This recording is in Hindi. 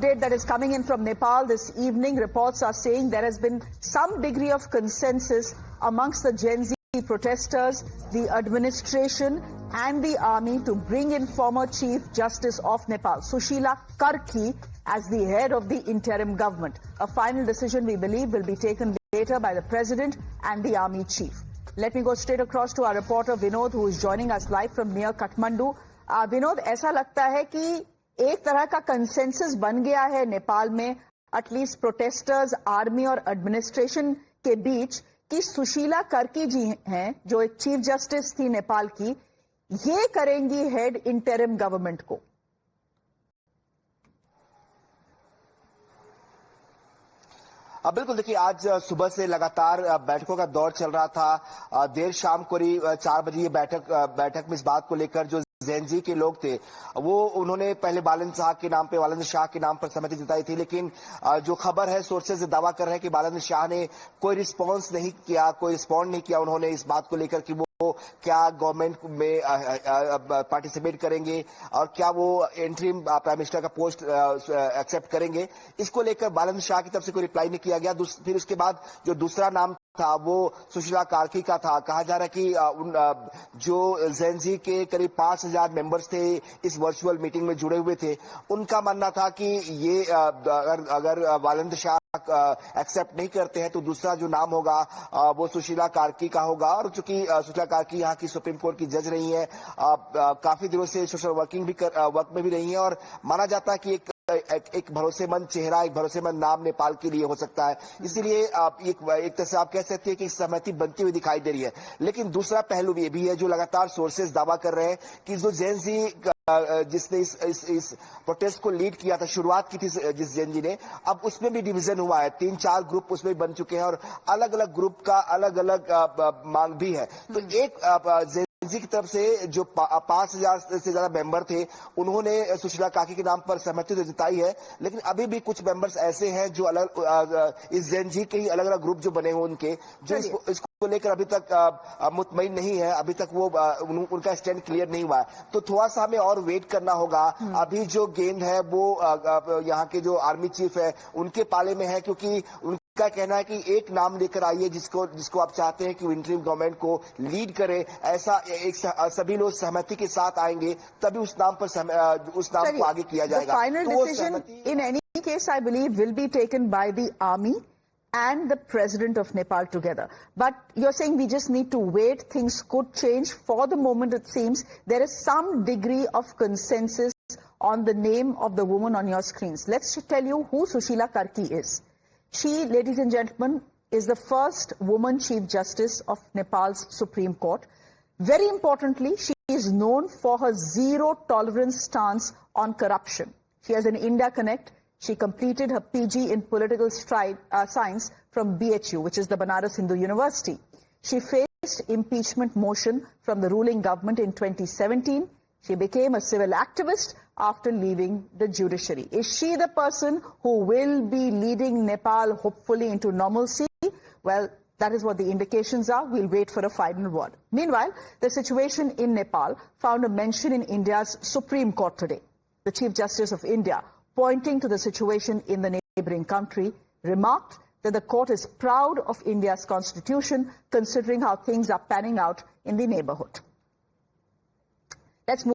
update that is coming in from Nepal this evening. Reports are saying there has been some degree of consensus amongst the Gen Z protesters, the administration and the army to bring in former Chief Justice of Nepal, Sushila Karki, as the head of the interim government. A final decision, we believe, will be taken later by the President and the Army Chief. Let me go straight across to our reporter Vinod, who is joining us live from near Kathmandu. Vinod, ऐसा लगता है कि एक तरह का कंसेंसस बन गया है नेपाल में, एटलीस्ट प्रोटेस्टर्स, आर्मी और एडमिनिस्ट्रेशन के बीच, कि सुशीला कर्की जी हैं, जो एक चीफ जस्टिस थी नेपाल की, ये करेंगी हेड इंटरिम गवर्नमेंट को। बिल्कुल, देखिए, आज सुबह से लगातार बैठकों का दौर चल रहा था। देर शाम करीब 4 बजे ये बैठक में इस बात को लेकर जो जेनजी के लोग थे वो उन्होंने पहले बालन शाह के नाम पर सहमति जताई थी, लेकिन जो खबर है, सोर्सेज दावा कर रहे हैं कि बालन शाह ने कोई रिस्पॉन्ड नहीं किया उन्होंने इस बात को लेकर कि वो क्या गवर्नमेंट में पार्टिसिपेट करेंगे और क्या वो इंटरिम प्राइम मिनिस्टर का पोस्ट एक्सेप्ट करेंगे। इसको लेकर बालन शाह की तरफ से कोई रिप्लाई नहीं किया गया। फिर उसके बाद जो दूसरा नाम था वो सुशीला कार्की का था। कहा जा रहा है कि जो जेनजी के करीब 5000 मेंबर्स थे, इस वर्चुअल मीटिंग में जुड़े हुए थे, उनका मानना था कि ये अगर बालन शाह एक्सेप्ट नहीं करते हैं तो दूसरा जो नाम होगा वो सुशीला कार्की का होगा। और चूंकि सुशीला कार्की यहाँ की सुप्रीम कोर्ट की जज रही है, काफी दिनों से सोशल वर्क में भी रही है, और माना जाता है कि एक भरोसेमंद चेहरा, एक भरोसेमंद नाम नेपाल के लिए हो सकता है। इसीलिए एक तरह से आप कह सकते हैं कि सहमति बनती हुई दिखाई दे रही है। लेकिन दूसरा पहलू ये भी है, जो लगातार सोर्सेज दावा कर रहे हैं कि जो जेनजी जिसने इस प्रोटेस्ट को लीड किया था, शुरुआत की थी जिस जेनजी ने, अब उसमें भी डिवीजन हुआ है। 3-4 ग्रुप उसमें बन चुके हैं और अलग अलग ग्रुप का अलग अलग मांग भी है। तो एक जेनजी की तरफ से जो 5000 से ज्यादा मेंबर थे, उन्होंने सुशीला कार्की के नाम पर सहमति तो जताई है, लेकिन अभी भी कुछ मेंबर्स ऐसे हैं जो इस जेनजी के ही अलग अलग ग्रुप जो बने हुए उनके, जो इसको लेकर अभी तक मुतमईन नहीं है। अभी तक वो उनका स्टैंड क्लियर नहीं हुआ है, तो थोड़ा सा हमें और वेट करना होगा। अभी जो गेंद है वो यहाँ के जो आर्मी चीफ है उनके पाले में है, क्योंकि का कहना है कि एक नाम लेकर आइए जिसको आप चाहते हैं कि इंटरिम गवर्नमेंट को लीड करे। ऐसा सभी लोग सहमति के साथ आएंगे तभी उस नाम को आगे किया जाएगा। Final decision in any case I believe will be taken by the army and the President of Nepal together. But you're saying we just need to wait. Things could change. For the moment, it seems there is some degree of consensus on the name of the woman on your screens. Let's tell you who Sushila Karki is. She, ladies and gentlemen, is the first woman Chief Justice of Nepal's Supreme Court. Very importantly, she is known for her zero-tolerance stance on corruption. She has an India Connect. She completed her PG in political science from BHU, which is the Banaras Hindu University. She faced impeachment motion from the ruling government in 2017. She became a civil activist after leaving the judiciary. Is she the person who will be leading Nepal, hopefully, into normalcy? Well, that is what the indications are. We'll wait for a final word. Meanwhile, the situation in Nepal found a mention in India's Supreme Court today. The Chief Justice of India, pointing to the situation in the neighboring country, remarked that the court is proud of India's constitution, considering how things are panning out in the neighborhood. Let's move